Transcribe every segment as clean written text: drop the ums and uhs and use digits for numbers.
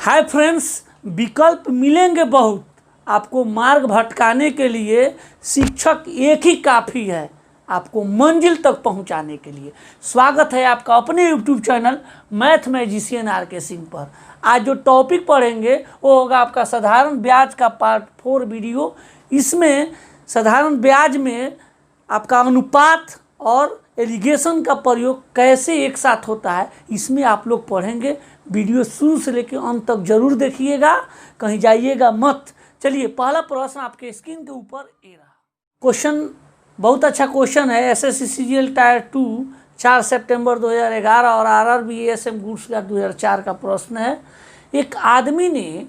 Hi friends, विकल्प मिलेंगे बहुत, आपको मार्ग भटकाने के लिए शिक्षक एक ही काफ़ी है आपको मंजिल तक पहुंचाने के लिए। स्वागत है आपका अपने YouTube channel math magician RK Singh पर। आज जो टॉपिक पढ़ेंगे वो होगा आपका साधारण ब्याज का पार्ट 4 वीडियो। इसमें साधारण ब्याज में आपका अनुपात और एलिगेशन का प्रयोग कैसे एक साथ होता है, इसमें आप लोग पढ़ेंगे। वीडियो शुरू से लेकर अंत तक जरूर देखिएगा, कहीं जाइएगा मत। चलिए, पहला प्रश्न आपके स्क्रीन के ऊपर ये रहा। क्वेश्चन बहुत अच्छा क्वेश्चन है। SSC CGL टायर 2 4 सितंबर 2011 और RRB ASM गुड्स का 2004 का प्रश्न है। एक आदमी ने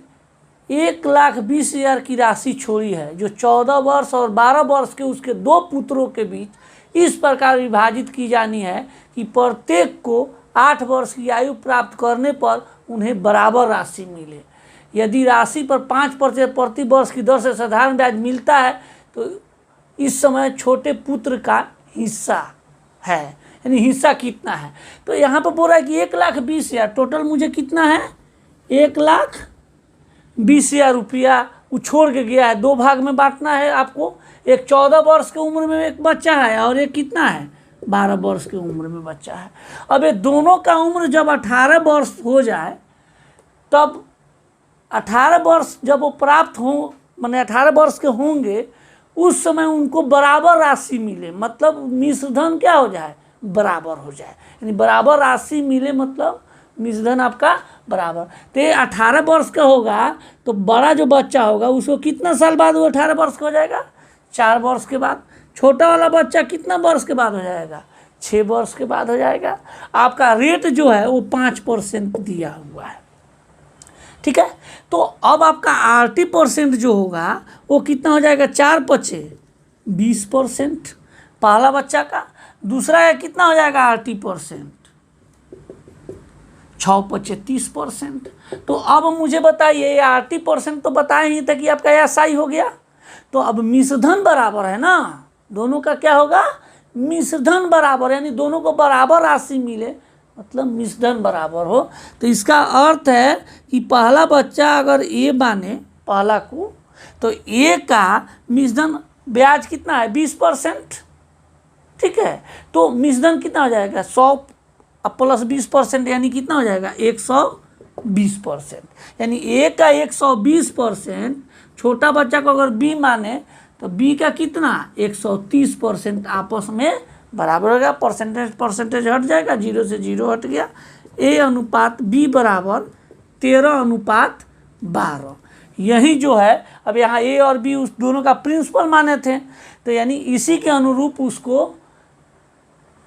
1,20,000 की राशि छोड़ी है जो 14 वर्ष और 12 वर्ष के उसके दो पुत्रों के बीच इस प्रकार विभाजित की जानी है कि प्रत्येक को 8 वर्ष की आयु प्राप्त करने पर उन्हें बराबर राशि मिले। यदि राशि पर 5% प्रति वर्ष की दर से साधारण ब्याज मिलता है तो इस समय छोटे पुत्र का हिस्सा है, यानी हिस्सा कितना है। तो यहाँ पर बोल रहा है कि 1,20,000 टोटल मुझे कितना है, 1,20,000 रुपया वो छोड़ के गया है। दो भाग में बांटना है आपको। एक 14 वर्ष की उम्र में एक बच्चा है और एक कितना है, 12 वर्ष की उम्र में बच्चा है। अब ये दोनों का उम्र जब 18 वर्ष हो जाए, तब 18 वर्ष जब वो प्राप्त हो, माने 18 वर्ष के होंगे, उस समय उनको बराबर राशि मिले, मतलब मिश्रधन क्या हो जाए, बराबर हो जाए। यानी बराबर राशि मिले मतलब मिश्रधन आपका बराबर। तो ये 18 वर्ष का होगा तो बड़ा जो बच्चा होगा उसको कितना साल बाद वो 18 वर्ष का हो जाएगा, 4 वर्ष के बाद। छोटा वाला बच्चा कितना वर्ष के बाद हो जाएगा, 6 वर्ष के बाद हो जाएगा। आपका रेट जो है वो 5% दिया हुआ है, ठीक है। तो अब आपका RT% जो होगा वो कितना हो जाएगा, 4×5 20% पहला बच्चा का। दूसरा का कितना हो जाएगा RT%, 6×5 30%। तो अब मुझे बताइए, RT% तो बताए ही था कि आपका SI हो गया। तो अब मिश्रधन बराबर है ना, दोनों का क्या होगा, मिश्रधन बराबर, यानी दोनों को बराबर राशि मिले मतलब मिश्रधन बराबर हो। तो इसका अर्थ है कि पहला बच्चा अगर A माने पहला को, तो A का मिश्रधन ब्याज कितना है, 20%, ठीक है। तो मिश्रधन कितना हो जाएगा, 100 प्लस 20%, यानी कितना हो जाएगा 120%। यानी A का 120%, छोटा बच्चा को अगर B माने तो B का कितना 130% आपस में बराबर हो गया। परसेंटेज हट जाएगा, 0 से 0 हट गया। A/B बराबर 13/12। यही जो है, अब यहाँ A और B उस दोनों का प्रिंसिपल माने थे, तो यानी इसी के अनुरूप उसको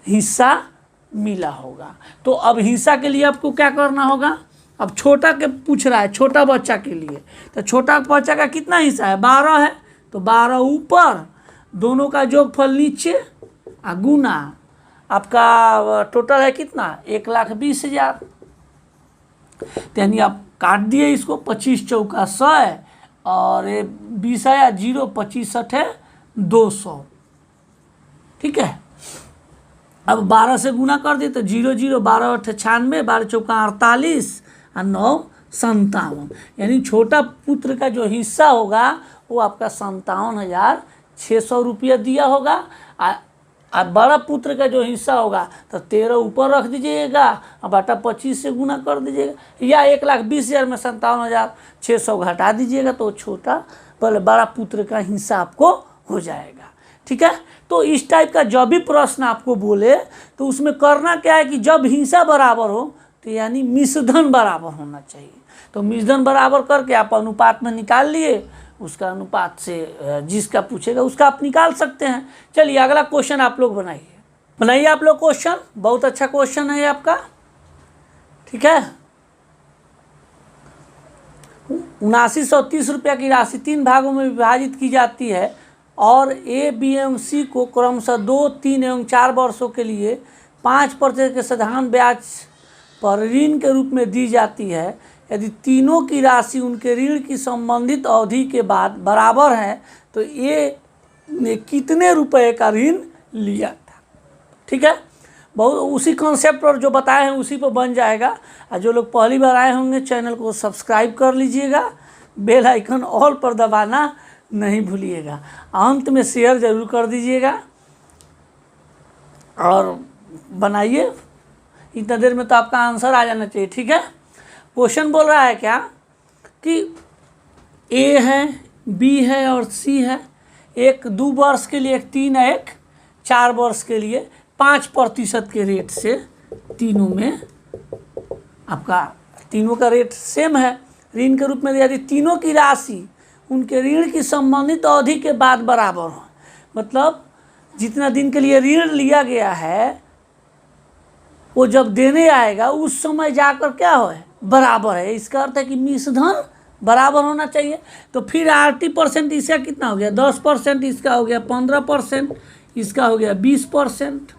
हिस्सा मिला होगा। तो अब हिस्सा के लिए आपको क्या करना होगा, अब छोटा के पूछ रहा है, छोटा बच्चा के लिए, तो छोटा बच्चा का कितना हिस्सा है, 12 है। तो 12 ऊपर, दोनों का जोगफल नीचे आ गुना, आपका टोटल है कितना, 1,20,000। यानी आप काट दिए इसको, 25 चौका 100 और ये 20 आया 0, 25 है 200, ठीक है। अब 12 से गुना कर दिए तो 0 0, 12 8 96, 12 चौका 48 और 9 57। यानी छोटा पुत्र का जो हिस्सा होगा वो आपका 57,600 रुपया दिया होगा। और बड़ा पुत्र का जो हिस्सा होगा तो 13 ऊपर रख दीजिएगा और बटा 25 से गुना कर दीजिएगा, या 1,20,000 में 57,600 घटा दीजिएगा, तो छोटा बड़ा पुत्र का हिस्सा आपको हो जाएगा, ठीक है। तो इस टाइप का जब भी प्रश्न आपको बोले तो उसमें करना क्या है कि जब हिस्सा बराबर हो तो यानी मिश्रधन बराबर होना चाहिए। तो मिश्रधन बराबर करके आप अनुपात में निकाल लिए, उसका अनुपात से जिसका पूछेगा उसका आप निकाल सकते हैं। चलिए अगला क्वेश्चन आप लोग बनाइए आप लोग क्वेश्चन। बहुत अच्छा क्वेश्चन है ये आपका, ठीक है। 7930 रुपया की राशि 3 भागों में विभाजित की जाती है और A, B एवं C को क्रमशः 2, 3 एवं 4 वर्षों के लिए 5% के साधारण ब्याज पर ऋण के रूप में दी जाती है। यदि तीनों की राशि उनके ऋण की संबंधित अवधि के बाद बराबर है तो A ने कितने रुपए का ऋण लिया था, ठीक है। बहुत उसी कॉन्सेप्ट पर जो बताए हैं उसी पर बन जाएगा। और जो लोग पहली बार आए होंगे चैनल को सब्सक्राइब कर लीजिएगा, बेल आइकन ऑल पर दबाना नहीं भूलिएगा, अंत में शेयर ज़रूर कर दीजिएगा और बनाइए। इतना देर में तो आपका आंसर आ जाना चाहिए। ठीक है, क्वेश्चन बोल रहा है क्या कि ए है, बी है और सी है। एक 2 वर्ष के लिए, एक 3 है, एक 4 वर्ष के लिए 5% के रेट से तीनों में आपका तीनों का रेट सेम है। ऋण के रूप में यदि तीनों की राशि उनके ऋण की संबंधित अवधि के बाद बराबर हो, मतलब जितना दिन के लिए ऋण लिया गया है वो जब देने आएगा उस समय जाकर क्या हो बराबर है। इसका अर्थ है कि मिश्रधन बराबर होना चाहिए। तो फिर 80% इसका कितना हो गया 10%, इसका हो गया 15%, इसका हो गया 20%।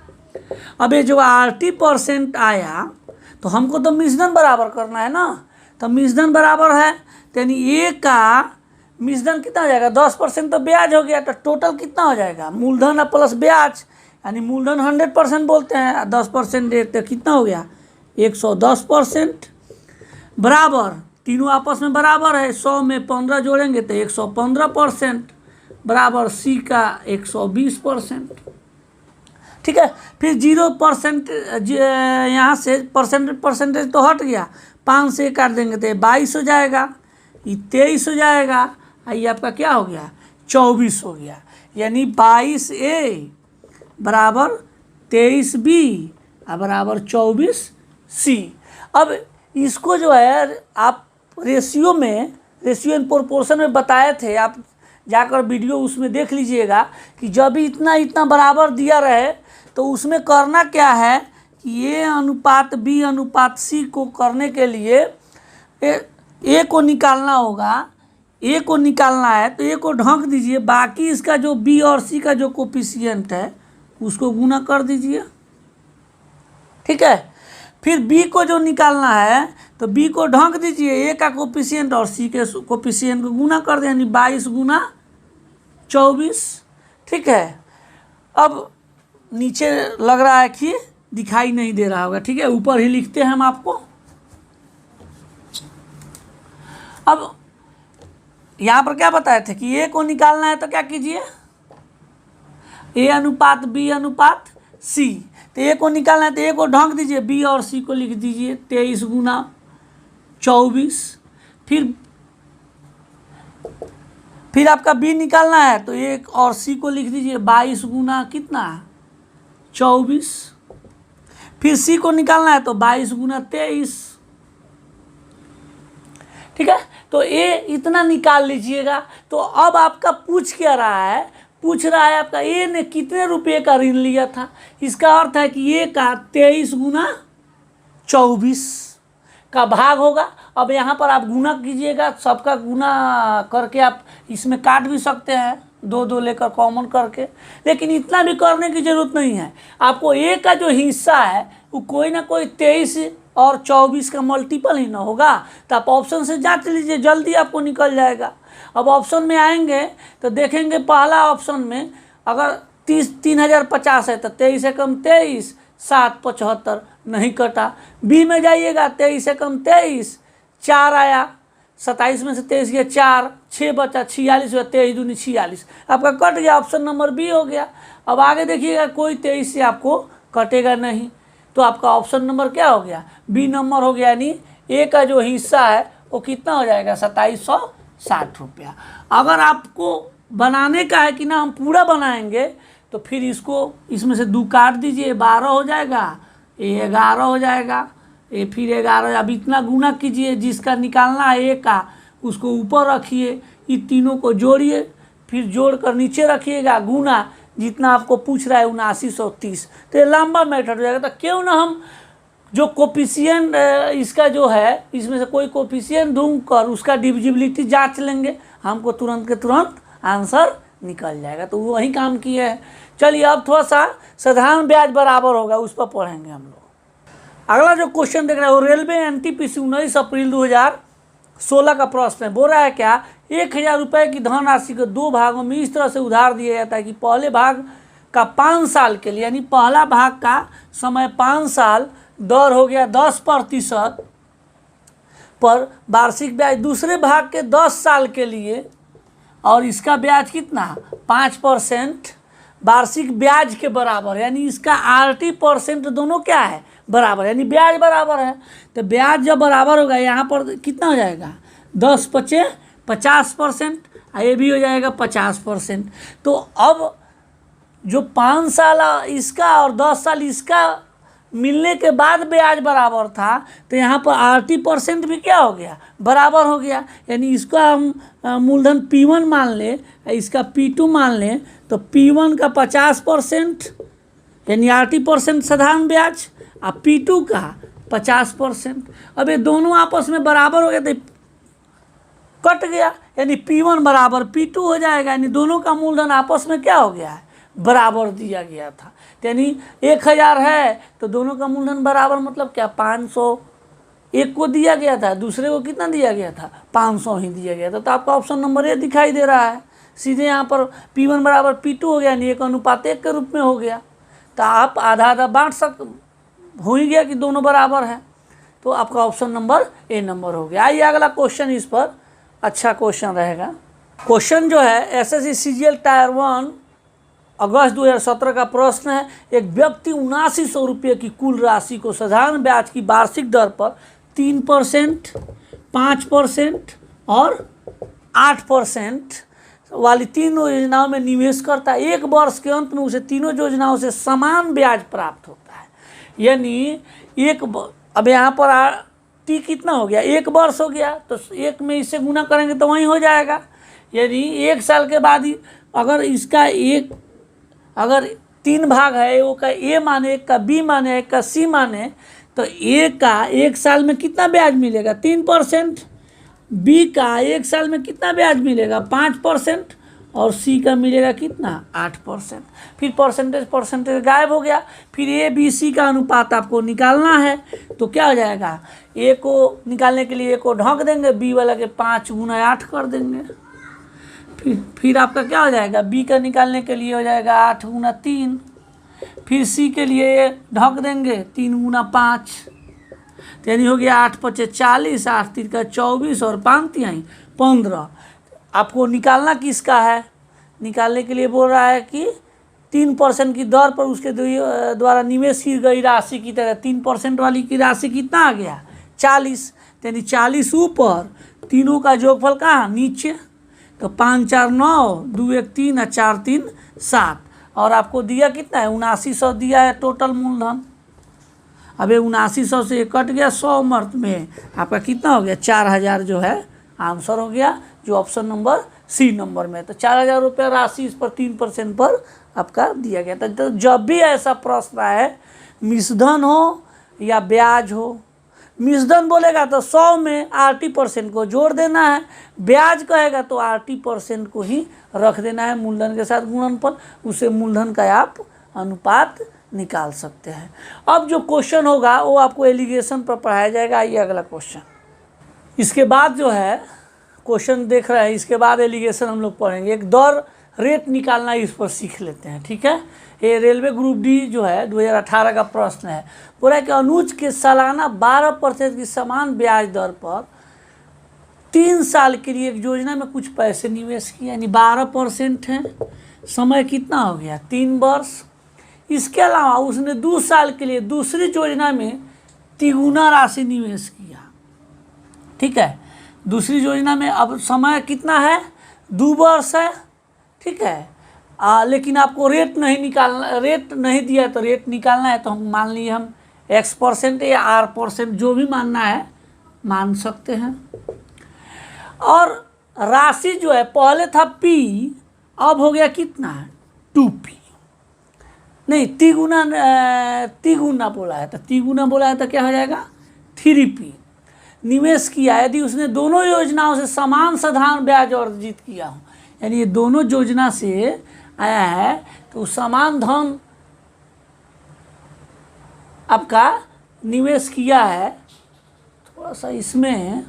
अब ये जो 80% आया तो हमको तो मिश्रधन बराबर करना है ना। तो मिश्रधन बराबर है तो यानी ए का मिश्रधन कितना हो जाएगा 10% तो ब्याज हो गया। तो टोटल कितना हो जाएगा मूलधन प्लस ब्याज, यानी मूलधन 100% बोलते हैं, 10% देते कितना हो गया 110%। बराबर तीनों आपस में बराबर है, 100 में 15 जोड़ेंगे तो 115%, बराबर सी का 120%। ठीक है, फिर 0% यहाँ से परसेंटेज तो हट गया, 5 से काट देंगे तो 22 हो जाएगा, ये 23 हो जाएगा, ये आपका क्या हो गया 24 हो गया। यानी 22A बराबर 23B बराबर 24C। अब इसको जो है आप रेशियो एंड प्रोपोर्शन में बताए थे, आप जाकर वीडियो उसमें देख लीजिएगा कि जब भी इतना इतना बराबर दिया रहे तो उसमें करना क्या है कि ए अनुपात बी अनुपात सी को करने के लिए ए को निकालना होगा, ए को निकालना है तो ए को ढक दीजिए, बाकी इसका जो बी और सी का जो कोफिशिएंट है उसको गुना कर दीजिए। ठीक है, फिर बी को जो निकालना है तो बी को ढक दीजिए, ए का कोफिशिएंट और सी के कोफिशिएंट को गुना कर दें, यानी 22 गुना 24। ठीक है, अब नीचे लग रहा है कि दिखाई नहीं दे रहा होगा, ठीक है, ऊपर ही लिखते हैं हम आपको। अब यहाँ पर क्या बताए थे कि ए को निकालना है तो क्या कीजिए ए अनुपात बी अनुपात सी। तो ए को निकालना है तो ए को ढक दीजिए, बी और सी को लिख दीजिए 23 गुना 24। फिर आपका बी निकालना है तो ए और सी को लिख दीजिए 22 गुना कितना 24। फिर सी को निकालना है तो 22 गुना 23। ठीक है, तो ए इतना निकाल लीजिएगा। तो अब आपका पूछ क्या रहा है, पूछ रहा है आपका ए ने कितने रुपए का ऋण लिया था। इसका अर्थ है कि ए का 23 गुना 24 का भाग होगा। अब यहाँ पर आप गुना कीजिएगा, सबका गुना करके आप इसमें काट भी सकते हैं, 2 लेकर कॉमन करके, लेकिन इतना भी करने की ज़रूरत नहीं है। आपको ए का जो हिस्सा है वो कोई ना कोई 23 और 24 का मल्टीपल ही ना होगा। तो आप ऑप्शन से जांच लीजिए, जल्दी आपको निकल जाएगा। अब ऑप्शन में आएंगे तो देखेंगे पहला ऑप्शन में अगर 3050 है तो 23 से कम 23, 7 75 नहीं कटा। बी में जाइएगा 23 से कम 23, 4 आया, 27 में से 23 गया 4, 6 बचा 46 हुआ, 23 दूनी 46, आपका कट गया, ऑप्शन नंबर बी हो गया। अब आगे देखिएगा कोई 23 से आपको कटेगा नहीं, तो आपका ऑप्शन नंबर क्या हो गया बी नंबर हो गया। यानी ए का जो हिस्सा है वो कितना हो जाएगा 2760 रुपया। अगर आपको बनाने का है कि ना हम पूरा बनाएंगे तो फिर इसको इसमें से 2 काट दीजिए, 12 हो जाएगा, ये 11 हो जाएगा, ये फिर 11। अब इतना गुना कीजिए, जिसका निकालना है ए का उसको ऊपर रखिए, ये तीनों को जोड़िए, फिर जोड़ कर नीचे रखिएगा गुना, जितना आपको पूछ रहा है 7930। तो ये लंबा मेथड हो जाएगा। तो क्यों ना हम जो कोफिशिएंट इसका जो है इसमें से कोई कोफिशिएंट ढूंढ कर उसका डिविजिबिलिटी जांच लेंगे, हमको तुरंत के तुरंत आंसर निकल जाएगा। तो वही काम किए हैं। चलिए अब थोड़ा सा साधारण ब्याज बराबर होगा उस पर पढ़ेंगे हम लोग। अगला जो क्वेश्चन देख रहे हैं वो रेलवे एनटीपीसी 19 अप्रैल 2016 का प्रश्न है। बोल रहा है क्या 1000 रुपये की धनराशि को 2 भागों में इस तरह से उधार दिया जाता है कि पहले भाग का 5 साल के लिए, यानी पहला भाग का समय 5 साल, दर हो गया 10% पर वार्षिक ब्याज दूसरे भाग के 10 साल के लिए, और इसका ब्याज कितना 5% वार्षिक ब्याज के बराबर, यानी इसका RT% दोनों क्या है बराबर, यानी ब्याज बराबर है। तो ब्याज जब बराबर होगा यहाँ पर कितना हो जाएगा 10 × 50%, ये भी हो जाएगा 50%। तो अब जो 5 साल इसका और 10 साल इसका मिलने के बाद ब्याज बराबर था, तो यहाँ पर RT% भी क्या हो गया बराबर हो गया, यानी इसका हम मूलधन P1 मान लें, इसका P2 मान लें, तो P1 का 50% यानी RT% साधारण ब्याज, और P2 का 50%। अब ये दोनों आपस में बराबर हो गया तो कट गया, यानी P1 बराबर P2 हो जाएगा, यानी दोनों का मूलधन आपस में क्या हो गया है बराबर दिया गया था। यानी 1000 है तो दोनों का मूलधन बराबर, मतलब क्या 500 एक को दिया गया था, दूसरे को कितना दिया गया था 500 ही दिया गया था। तो आपका ऑप्शन नंबर ए दिखाई दे रहा है। सीधे यहाँ पर P1 बराबर P2 हो गया, यानी 1:1 के रूप में हो गया। तो आप आधा आधा बांट हो ही गया कि दोनों बराबर है। तो आपका ऑप्शन नंबर ए नंबर हो गया। आइए अगला क्वेश्चन, इस पर अच्छा क्वेश्चन रहेगा। क्वेश्चन जो है SSC CGL टायर 1 अगस्त 2017 का प्रश्न है। एक व्यक्ति 7900 रुपये की कुल राशि को साधारण ब्याज की वार्षिक दर पर 3%, 5% और 8% वाली तीनों योजनाओं में निवेश करता है। एक वर्ष के अंत में उसे तीनों योजनाओं से समान ब्याज प्राप्त होता है। यानी अब यहाँ पर T कितना हो गया 1 वर्ष हो गया, तो 1 में इसे गुना करेंगे तो वहीं हो जाएगा। यानी 1 साल के बाद ही अगर इसका अगर 3 भाग है, एक का A माने, एक का B माने, एक का C माने, तो A का 1 साल में कितना ब्याज मिलेगा 3%, B का 1 साल में कितना ब्याज मिलेगा 5%, और C का मिलेगा कितना 8%। फिर परसेंटेज गायब हो गया। फिर A B C का अनुपात आपको निकालना है, तो क्या हो जाएगा A को निकालने के लिए A को ढक देंगे, B वाला के 5 × 8 कर देंगे। फिर आपका क्या हो जाएगा B का निकालने के लिए हो जाएगा 8 × 3। फिर C के लिए ढक देंगे 3 × 5, यानी हो गया 8 × 5 = 40, 8 × 3 = 24 और 5 × 15। आपको निकालना किसका है, निकालने के लिए बोल रहा है कि 3% की दर पर उसके द्वारा निवेश की गई राशि की तरह 3% वाली की राशि कितना आ गया 40, यानी 40 ऊपर, तीनों का योगफल कहाँ नीचे, तो 5 × 4 = 9, 2 × 1 = 3 और 4 × 3 = 7, और आपको दिया कितना है 7900 दिया है टोटल मूलधन। अब ये 7900 से कट गया 100 मर्त में, आपका कितना हो गया 4000 जो है आंसर हो गया, जो ऑप्शन नंबर C नंबर में। तो 4000 रुपये राशि इस पर 3% पर आपका दिया गया था। तो जब भी ऐसा प्रश्न आए, मिश्रधन हो या ब्याज हो, मिश्रधन बोलेगा तो 100 में RT% को जोड़ देना है, ब्याज कहेगा तो RT% को ही रख देना है मूलधन के साथ गुणनफल, उसे मूलधन का आप अनुपात निकाल सकते हैं। अब जो क्वेश्चन होगा वो आपको एलिगेशन पर पढ़ाया जाएगा। आइए अगला क्वेश्चन। इसके बाद जो है क्वेश्चन देख रहे हैं, इसके बाद एलिगेशन हम लोग पढ़ेंगे। एक दर रेट निकालना इस पर सीख लेते हैं, ठीक है। ये रेलवे ग्रुप डी जो है 2018 का प्रश्न है। बोला है कि अनुज के सालाना 12% की समान ब्याज दर पर 3 साल के लिए एक योजना में कुछ पैसे निवेश किए, यानी 12% है, समय कितना हो गया 3 वर्ष। इसके अलावा उसने 2 साल के लिए दूसरी योजना में तिगुना राशि निवेश किया, ठीक है। दूसरी योजना में अब समय कितना है 2 वर्ष है, ठीक है। लेकिन आपको रेट नहीं निकालना, रेट नहीं दिया तो रेट निकालना है, तो हम मान लिए हम X% या R% जो भी मानना है मान सकते हैं। और राशि जो है पहले था P, अब हो गया कितना 2P, नहीं तिगुना बोला है, तो तिगुना बोला है तो क्या हो जाएगा 3P। निवेश किया यदि उसने दोनों योजनाओं से समान साधारण ब्याज अर्जित किया हो, यानी ये दोनों योजना से आया है तो समान धन आपका निवेश किया है। थोड़ा सा इसमें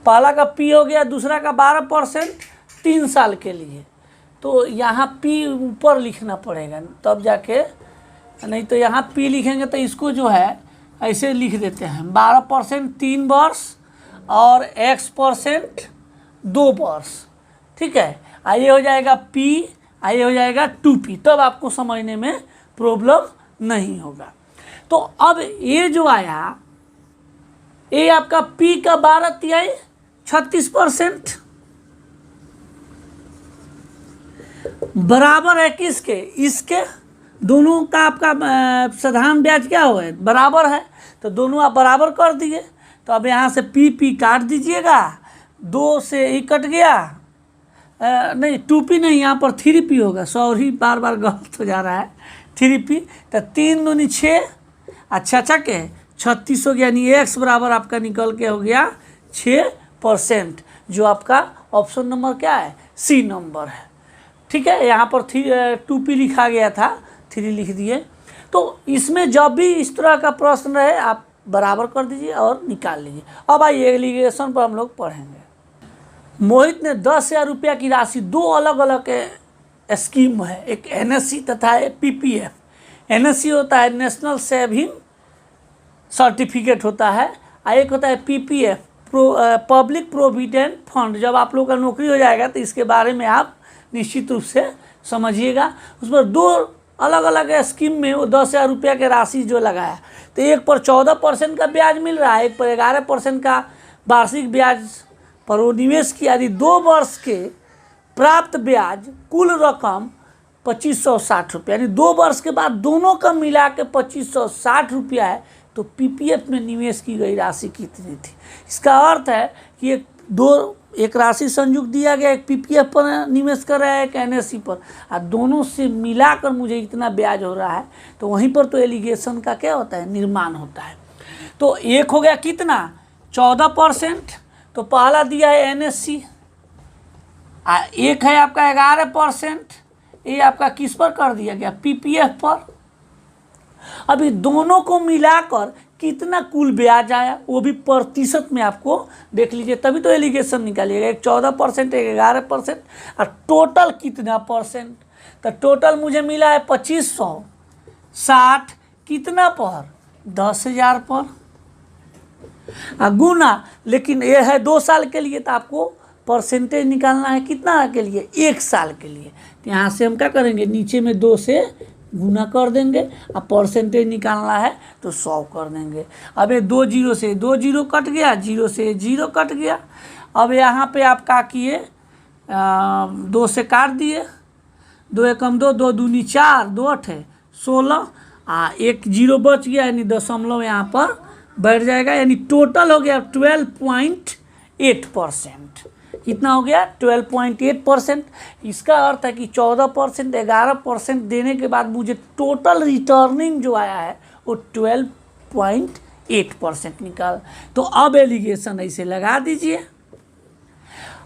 पहला का P हो गया, दूसरा का 12% 3 साल के लिए, तो यहाँ P ऊपर लिखना पड़ेगा तब जाके, नहीं तो यहाँ P लिखेंगे तो इसको जो है ऐसे लिख देते हैं 12% 3 वर्ष और X% 2 वर्ष, ठीक है। ये हो जाएगा P, ये हो जाएगा 2P, तब आपको समझने में प्रॉब्लम नहीं होगा। तो अब ये जो आया, ये आपका P का 12/3 36% बराबर है किसके, इसके। दोनों का आपका साधारण ब्याज क्या हो है, बराबर है, तो दोनों आप बराबर कर दिए। तो अब यहाँ से P काट दीजिएगा, 2 से ही कट गया, नहीं 2P नहीं, यहाँ पर 3P होगा, सॉरी बार बार गलत हो जा रहा है, 3P। तो 3 दूनी 6, अच्छा के 36 हो गया, यानी X बराबर आपका निकल के हो गया 6%, जो आपका ऑप्शन नंबर क्या है, C नंबर है, ठीक है। यहाँ पर 2P लिखा गया था, 3 लिख दिए। तो इसमें जब भी इस तरह का प्रश्न रहे आप बराबर कर दीजिए और निकाल लीजिए। अब आइए एलिगेशन पर हम लोग पढ़ेंगे। मोहित ने 10,000 रुपया की राशि 2 अलग अलग स्कीम है, एक NSC तथा एक PPF। NSC होता है नेशनल सेविंग सर्टिफिकेट होता है, एक होता है PPF पब्लिक प्रोविडेंट फंड। जब आप लोग का नौकरी हो जाएगा तो इसके बारे में आप निश्चित रूप से समझिएगा। उस पर 2 अलग अलग स्कीम में वो 10,000 रुपया के राशि जो लगाया, तो एक पर 14% का ब्याज मिल रहा है, एक पर 11% का वार्षिक ब्याज पर वो निवेश किया। यदि 2 वर्ष के प्राप्त ब्याज कुल रकम 2560 रुपया, यानी 2 वर्ष के बाद दोनों का मिला के 2560 रुपया है, तो PPF में निवेश की गई राशि कितनी थी। इसका अर्थ है कि एक राशि संयुक्त दिया गया, एक PPF पर निवेश कर रहा है, एक NSC पर, और दोनों से मिलाकर मुझे इतना ब्याज हो रहा है, तो वहीं पर तो एलिगेशन का क्या होता है, निर्माण होता है। तो एक हो गया कितना 14%, तो पहला दिया है NSC, एक है आपका 11%, ये आपका किस पर कर दिया गया, PPF पर। अभी दोनों को मिलाकर कितना कुल ब्याज आया वो भी प्रतिशत में आपको देख लीजिए, तभी तो एलिगेशन निकालिएगा। एक 14%, एक 11%, और टोटल कितना परसेंट, तो टोटल मुझे मिला है 2560 कितना पर, 10,000 पर, गुना, लेकिन ये है 2 साल के लिए, तो आपको परसेंटेज निकालना है कितना के लिए, 1 साल के लिए। तो यहाँ से हम क्या करेंगे, नीचे में 2 से गुना कर देंगे, अब परसेंटेज निकालना है तो 100 कर देंगे। अब ये 2 जीरो से 2 जीरो कट गया, 0 से 0 कट गया। अब यहाँ पे आप क्या किए, 2 से काट दिए, 2 एकम 2, 2 दूनी 4, 2 अठे 16, 1 जीरो बच गया, यानी दशमलव यहाँ पर बढ़ जाएगा, यानी टोटल हो गया 12.8%। कितना हो गया 12.8%। इसका अर्थ है कि 14%, 11% देने के बाद मुझे टोटल रिटर्निंग जो आया है वो 12.8% निकाल। तो अब एलिगेशन ऐसे लगा दीजिए।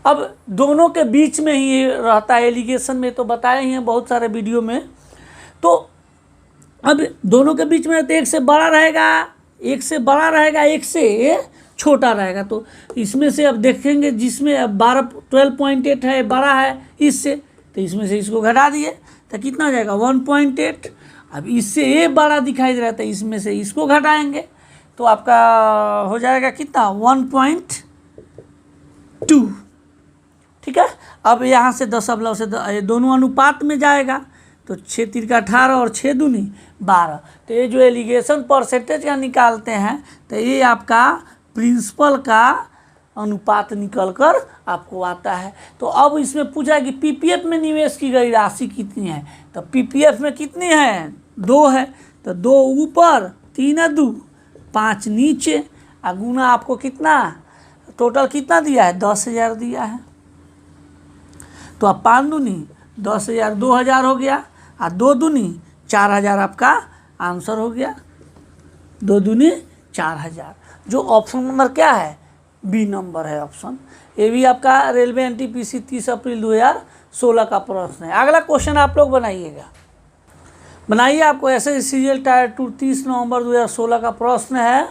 अब दोनों के बीच में ही ये रहता है, एलिगेशन में तो बताए ही हैं बहुत सारे वीडियो में। तो अब दोनों के बीच में तो एक से बड़ा रहेगा, एक से बड़ा रहेगा, एक से छोटा रहेगा। तो इसमें से अब देखेंगे जिसमें अब 12.8 है, बड़ा है इससे, तो इसमें से इसको घटा दिए तो कितना हो जाएगा 1.8। अब इससे ये बड़ा दिखाई दे रहा था, इसमें से इसको घटाएंगे तो आपका हो जाएगा कितना 1.2, ठीक है। अब यहाँ से दशमलव से दोनों अनुपात में जाएगा, तो 6 तिरका 18 और 6 दूनी 12। तो ये जो एलिगेशन परसेंटेज का निकालते हैं, तो ये आपका प्रिंसिपल का अनुपात निकलकर आपको आता है। तो अब इसमें पूछा कि PPF में निवेश की गई राशि कितनी है, तो PPF में कितनी है 2 है, तो 2 ऊपर 3 2 5 नीचे, गुना आपको कितना टोटल कितना दिया है 10,000 दिया है। तो अब 5 दूनी 10,000, 2,000 हो गया, और 2 दूनी 4,000 आपका आंसर हो गया, 2 दूनी 4,000। जो ऑप्शन नंबर क्या है, बी नंबर है ऑप्शन। ये भी आपका रेलवे NTPC 30 अप्रैल 2016 का प्रश्न है। अगला क्वेश्चन आप लोग बनाइएगा, बनाइए। आपको ऐसे सीरियल टायर 2 30 नवंबर 2016 का प्रश्न है,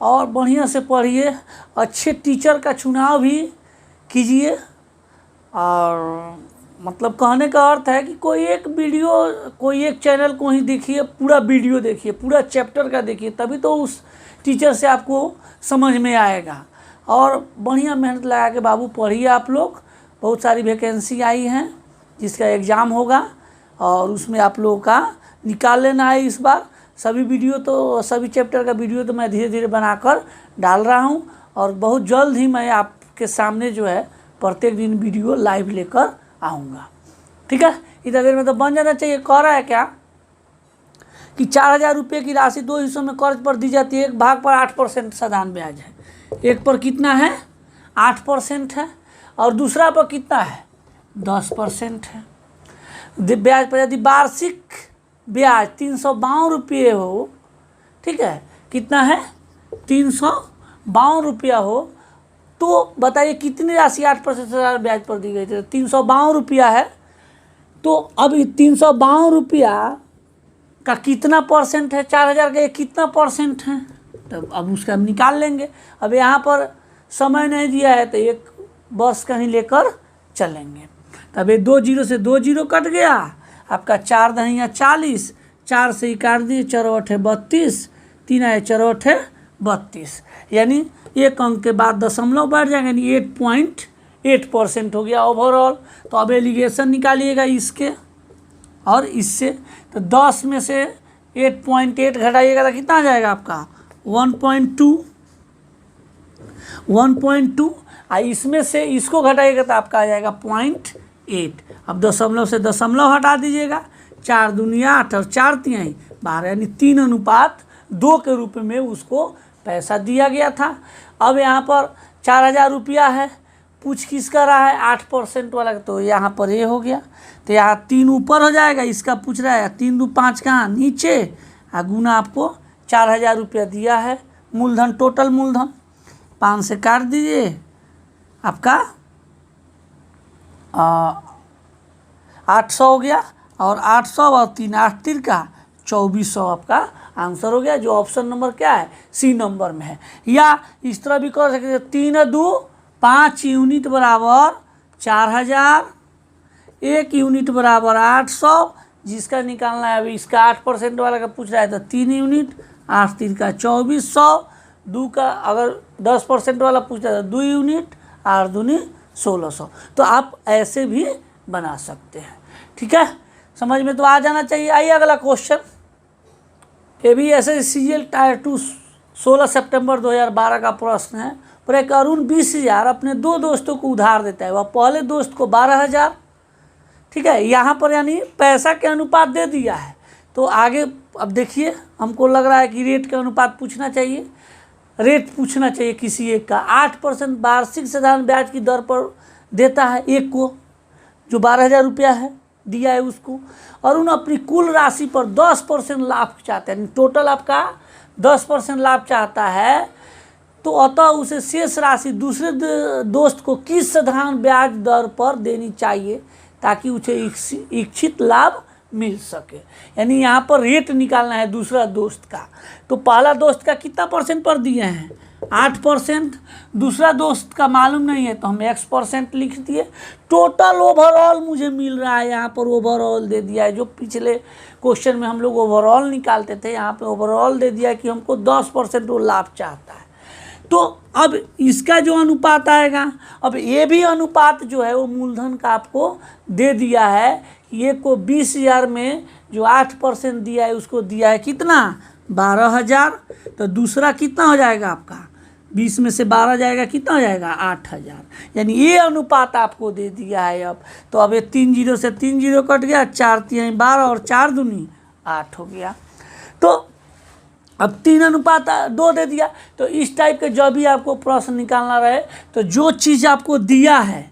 और बढ़िया से पढ़िए, अच्छे टीचर का चुनाव भी कीजिए, और मतलब कहने का अर्थ है कि कोई एक वीडियो, कोई एक चैनल को ही देखिए, पूरा वीडियो देखिए, पूरा चैप्टर का देखिए, तभी तो उस टीचर से आपको समझ में आएगा। और बढ़िया मेहनत लगा के बाबू पढ़िए आप लोग। बहुत सारी वैकेंसी आई हैं जिसका एग्ज़ाम होगा और उसमें आप लोगों का निकाल लेना है इस बार। सभी वीडियो तो, सभी चैप्टर का वीडियो तो मैं धीरे धीरे बनाकर डाल रहा हूँ और बहुत जल्द ही मैं आपके सामने जो है प्रत्येक दिन वीडियो लाइव लेकर आऊँगा। ठीक है, इतना देर में तो बन जाना चाहिए। कह रहा है क्या कि 4000 रुपये की राशि 2 हिस्सों में कर्ज पर दी जाती है। एक भाग पर 8% साधारण ब्याज है। एक पर कितना है? 8% है और दूसरा पर कितना है? 10% है। ब्याज पर यदि वार्षिक ब्याज 352 रुपये हो, ठीक है, कितना है? 352 रुपया हो, तो बताइए कितनी राशि 8% साधारण ब्याज पर दी गई थी? 352 रुपया है। तो अब 352 रुपया का कितना परसेंट है? 4000 का कितना परसेंट है? तब अब उसका हम निकाल लेंगे। अब यहाँ पर समय नहीं दिया है तो 1 वर्ष का ही लेकर चलेंगे। तब ये 2 जीरो से 2 जीरो कट गया आपका। 4 दहिया 40, 4 से ही काट दिए, 4 8 32, 3 आए 4 8 32, यानी 1 अंक के बाद दशमलव बढ़ जाएगा, यानी 8.8% हो गया ओवरऑल। तो अब एलिगेशन निकालिएगा इसके और इससे। तो 10 में से 8.8 घटाइएगा तो कितना आ जाएगा आपका? 1.2। इसमें से इसको घटाइएगा तो आपका आ जाएगा 0.8। अब दशमलव से दशमलव हटा दीजिएगा। 4 दूनिया 8 और 4 तिहाई 12, यानी 3:2 के रूप में उसको पैसा दिया गया था। अब यहाँ पर 4000 रुपया है, पूछ किसका रहा है? 8% वाला, तो यहाँ पर ये हो गया। तो यहाँ 3 ऊपर हो जाएगा, इसका पूछ रहा है 3 2 5 कहाँ नीचे, गुना आपको 4000 रुपया दिया है। मूलधन, टोटल मूलधन 5 से काट दीजिए, आपका 800 हो गया। और 800 और 3 8 3 का 2400 आपका आंसर हो गया, जो ऑप्शन नंबर क्या है? सी नंबर में है। या इस तरह भी कर सकते हैं, 3 2 5 यूनिट बराबर 4000, 1 यूनिट बराबर 800, जिसका निकालना है। अभी इसका 8% वाला का पूछ रहा है तो 3 यूनिट, 8 3 का 2400, 2 का अगर 10% वाला पूछ रहा है तो 2 यूनिट, 8 दूनी 1600। तो आप ऐसे भी बना सकते हैं। ठीक है, समझ में तो आ जाना चाहिए। आइए अगला क्वेश्चन। ये भी ऐसे सीजीएल टायर 2 16 सितंबर 2012 का प्रश्न है। पर एक अरुण 20,000 अपने 2 दोस्तों को उधार देता है। वह पहले दोस्त को 12,000, ठीक है, यहाँ पर यानी पैसा के अनुपात दे दिया है। तो आगे अब देखिए, हमको लग रहा है कि रेट के अनुपात पूछना चाहिए। रेट पूछना चाहिए किसी एक का। 8% वार्षिक साधारण ब्याज की दर पर देता है एक को, जो 12,000 रुपया है दिया है उसको, और उन अपनी कुल राशि पर 10% लाभ चाहते हैं, टोटल आपका 10% लाभ चाहता है। तो अतः उसे शेष राशि दूसरे दोस्त को किस साधारण ब्याज दर पर देनी चाहिए ताकि उसे इच्छित लाभ मिल सके। यानी यहाँ पर रेट निकालना है दूसरा दोस्त का। तो पहला दोस्त का कितना परसेंट पर दिए हैं? 8%। दूसरा दोस्त का मालूम नहीं है तो हम X% लिख दिए। टोटल ओवरऑल मुझे मिल रहा है, यहाँ पर ओवरऑल दे दिया है। जो पिछले क्वेश्चन में हम लोग ओवरऑल निकालते थे, यहाँ पे ओवरऑल दे दिया है कि हमको 10% वो लाभ चाहता है। तो अब इसका जो अनुपात आएगा, अब ये भी अनुपात जो है वो मूलधन का आपको दे दिया है। ये को 20,000 में जो 8% दिया है उसको दिया है कितना? 12,000। तो दूसरा कितना हो जाएगा आपका? 20 में से 12 जाएगा, कितना हो जाएगा? 8,000। यानी ये अनुपात आपको दे दिया है। अब तो अब ये 3 जीरो से 3 जीरो कट गया, 4 3 12 और 4 दूनी 8 हो गया। तो अब 3:2 दे दिया। तो इस टाइप के जब भी आपको प्रश्न निकालना रहे तो जो चीज़ आपको दिया है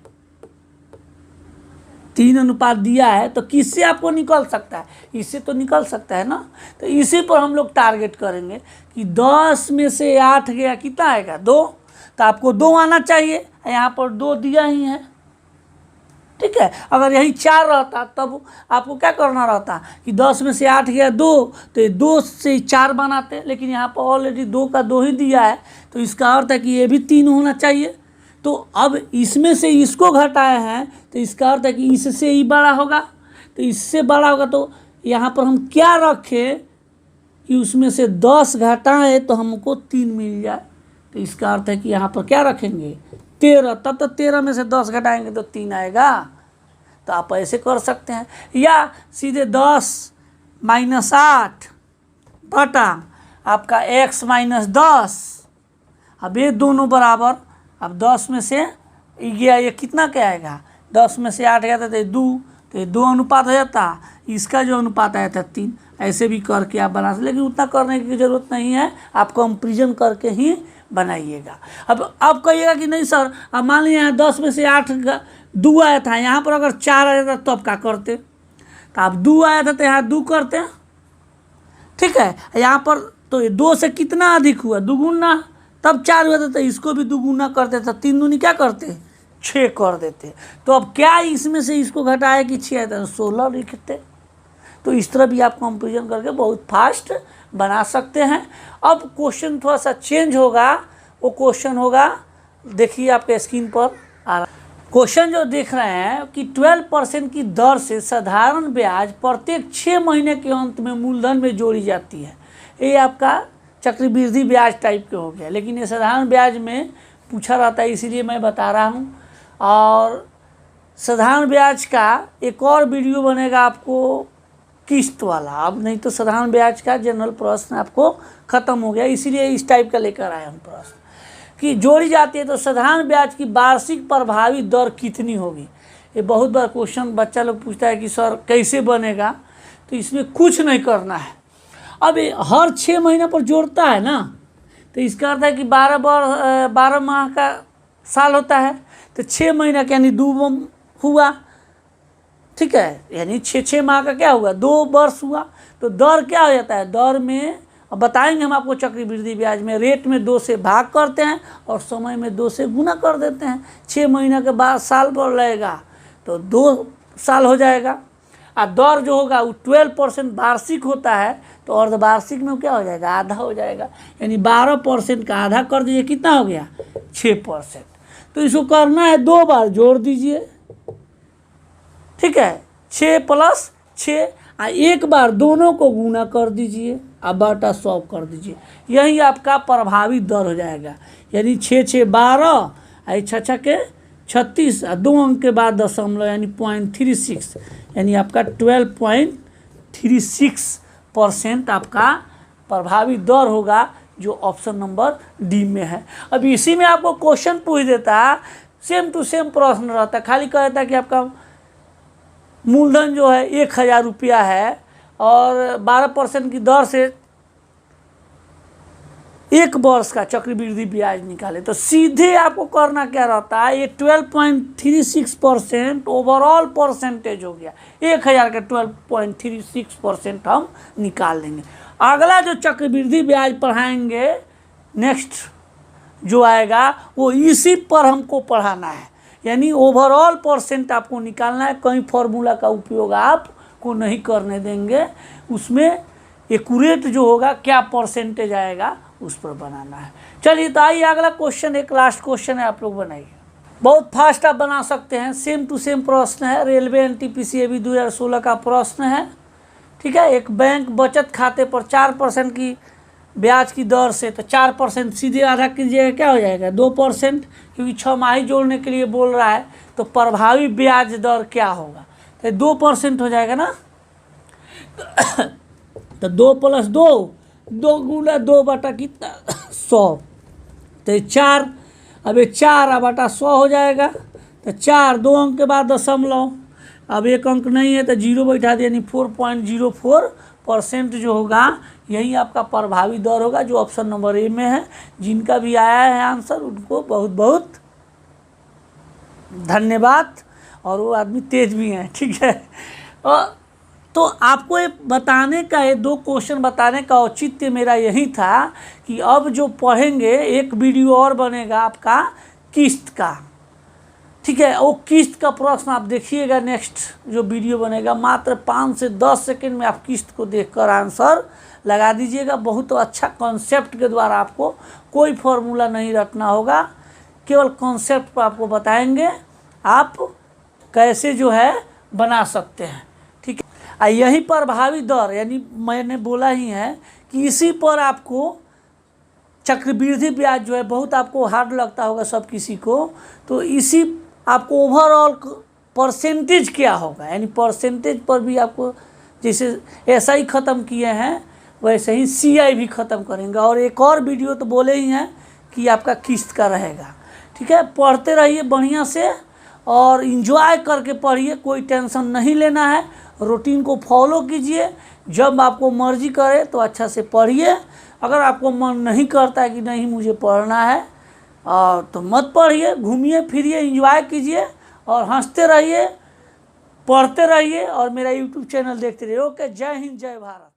3:1 दिया है, तो किससे आपको निकल सकता है? इससे तो निकल सकता है ना। तो इसी पर हम लोग टारगेट करेंगे कि 10 में से 8 गया, कितना आएगा? 2। तो आपको 2 आना चाहिए, यहाँ पर 2 दिया ही है। ठीक है, अगर यही 4 रहता तब आपको क्या करना रहता कि 10 में से 8 गया 2, तो ये 2 से 4 बनाते। लेकिन यहाँ पर ऑलरेडी 2 का 2 ही दिया है, तो इसका अर्थ है कि ये भी 3 होना चाहिए। तो अब इसमें से इसको घटाए हैं तो इसका अर्थ है कि इससे ही बड़ा होगा, तो इससे बड़ा होगा तो यहाँ पर हम क्या रखें कि उसमें से 10 घटाएं तो हमको 3 मिल जाए। तो इसका अर्थ है कि यहाँ पर क्या रखेंगे 13, तब तो 13 में से 10 घटाएंगे तो 3 आएगा। तो आप ऐसे कर सकते हैं, या सीधे 10 - 8 बटा आपका x - 10। अब ये दोनों बराबर, अब 10 में से गया ये कितना क्या आएगा, 10 में से 8 गया था तो 2, तो ये 2 अनुपात हो जाता, इसका जो अनुपात आया था 3। ऐसे भी करके आप बना सकते, लेकिन उतना करने की ज़रूरत नहीं है, आप कंपेरिजन करके ही बनाइएगा। अब कहिएगा कि नहीं सर, अब मान लीजिए यहाँ 10 में से 8 2 आया था, यहाँ पर अगर 4 आया था तब क्या करते, तो आप 2 आया था तो यहाँ 2 करते हैं, ठीक है। यहाँ पर तो 2 से कितना अधिक हुआ, दुगुना, तब 4 हुआ था तो इसको भी दुगुना करते थे, 3 दूनी क्या करते 6 कर देते। तो अब क्या इसमें से इसको घटाया कि 6 आया था, 16 लिखते। तो इस तरह भी आप कंपेरिजन करके बहुत फास्ट बना सकते हैं। अब क्वेश्चन थोड़ा सा चेंज होगा, वो क्वेश्चन होगा, देखिए आपके स्क्रीन पर आ रहा। क्वेश्चन जो देख रहे हैं कि 12% की दर से साधारण ब्याज प्रत्येक 6 महीने के अंत में मूलधन में जोड़ी जाती है। ये आपका चक्रवृद्धि ब्याज टाइप के हो गया, लेकिन ये साधारण ब्याज में पूछा रहता है, इसीलिए मैं बता रहा हूँ। और साधारण ब्याज का एक और वीडियो बनेगा आपको किस्त वाला, अब नहीं तो साधारण ब्याज का जनरल प्रश्न आपको ख़त्म हो गया, इसीलिए इस टाइप का लेकर आए हम प्रश्न कि जोड़ी जाती है तो साधारण ब्याज की वार्षिक प्रभावी दर कितनी होगी। ये बहुत बार क्वेश्चन बच्चा लोग पूछता है कि सर कैसे बनेगा, तो इसमें कुछ नहीं करना है। अब हर 6 महीने पर जोड़ता है ना, तो इसका अर्थ है कि 12 माह का साल होता है, तो 6 महीना का यानी 2 हुआ, ठीक है, यानी 6 माह का क्या हुआ 2 वर्ष हुआ। तो दर क्या हो जाता है, दर में अब बताएंगे हम आपको, चक्रवृद्धि ब्याज में रेट में 2 से भाग करते हैं और समय में 2 से गुना कर देते हैं। 6 महीना के बाद साल बढ़ रहेगा तो 2 साल हो जाएगा। और दर जो होगा वो 12% वार्षिक होता है, तो अर्धवार्षिक में क्या हो जाएगा, आधा हो जाएगा, यानी 12% का आधा कर दीजिए, कितना हो गया 6%। तो इसको करना है 2 बार जोड़ दीजिए, ठीक है, 6 + 6, एक बार दोनों को गुना कर दीजिए, अब बटा 100 कर दीजिए, यही आपका प्रभावी दर हो जाएगा। यानी 6 × 6 = 12, 6 के 36, 2 अंक के बाद दशमलव यानी 0.36, यानी आपका 12.36% आपका प्रभावी दर होगा, जो ऑप्शन नंबर डी में है। अब इसी में आपको क्वेश्चन पूछ देता, सेम टू सेम प्रश्न रहता, खाली कहता है कि आपका मूलधन जो है 1000 रुपया है और 12% की दर से 1 वर्ष का चक्रवृद्धि ब्याज निकाले, तो सीधे आपको करना क्या रहता है, ये 12.36% ओवरऑल परसेंटेज हो गया, 1000 का 12.36% हम निकाल लेंगे। अगला जो चक्रवृद्धि ब्याज पढ़ाएंगे नेक्स्ट जो आएगा वो इसी पर हमको पढ़ाना है, यानी ओवरऑल परसेंट आपको निकालना है। कहीं फॉर्मूला का उपयोग आपको नहीं करने देंगे, उसमें एक्यूरेट जो होगा क्या परसेंटेज आएगा उस पर बनाना है। चलिए तो आइए अगला क्वेश्चन, एक लास्ट क्वेश्चन है, आप लोग बनाइए, बहुत फास्ट आप बना सकते हैं, सेम टू सेम प्रश्न है, रेलवे एनटीपीसी अभी 2016 का प्रश्न है, ठीक है। एक बैंक बचत खाते पर 4% की ब्याज की दर से, तो 4% सीधे आधा कीजिएगा, क्या हो जाएगा 2%, क्योंकि 6 माही जोड़ने के लिए बोल रहा है, तो प्रभावी ब्याज दर क्या होगा, तो 2% हो जाएगा ना। तो 2 + 2, 2 × 2 बटा कितना 100, तो 4, अब ये 4 बटा 100 हो जाएगा, तो 4 2 अंक के बाद दशमलव, अब 1 अंक नहीं है तो 0 बैठा दिया, यानी 4.04% जो होगा यही आपका प्रभावी दर होगा, जो ऑप्शन नंबर ए में है। जिनका भी आया है आंसर उनको बहुत बहुत धन्यवाद, और वो आदमी तेज भी हैं, ठीक है। और तो आपको ये बताने का, ये 2 क्वेश्चन बताने का औचित्य मेरा यही था कि अब जो पढ़ेंगे एक वीडियो और बनेगा आपका किस्त का, ठीक है। वो किस्त का प्रश्न आप देखिएगा, नेक्स्ट जो वीडियो बनेगा, मात्र 5 से 10 सेकंड में आप किस्त को देखकर आंसर लगा दीजिएगा। बहुत अच्छा कॉन्सेप्ट के द्वारा, आपको कोई फॉर्मूला नहीं रटना होगा, केवल कॉन्सेप्ट पर आपको बताएंगे आप कैसे जो है बना सकते हैं, ठीक है। यही प्रभावी दर यानी मैंने बोला ही है कि इसी पर आपको चक्रवृद्धि ब्याज जो है बहुत आपको हार्ड लगता होगा सब किसी को, तो इसी आपको ओवरऑल परसेंटेज क्या होगा, यानी परसेंटेज पर भी आपको जैसे SI ख़त्म किए हैं वैसे ही CI भी ख़त्म करेंगे। और एक और वीडियो तो बोले ही हैं कि आपका किस्त का रहेगा, ठीक है। पढ़ते रहिए बढ़िया से और इन्जॉय करके पढ़िए, कोई टेंशन नहीं लेना है, रूटीन को फॉलो कीजिए, जब आपको मर्जी करे तो अच्छा से पढ़िए। अगर आपको मन नहीं करता है कि नहीं मुझे पढ़ना है तो मत पढ़िए, घूमिए फिरिए, एंजॉय कीजिए और हंसते रहिए, पढ़ते रहिए और मेरा YouTube चैनल देखते रहिए। ओके, जय हिंद, जय भारत।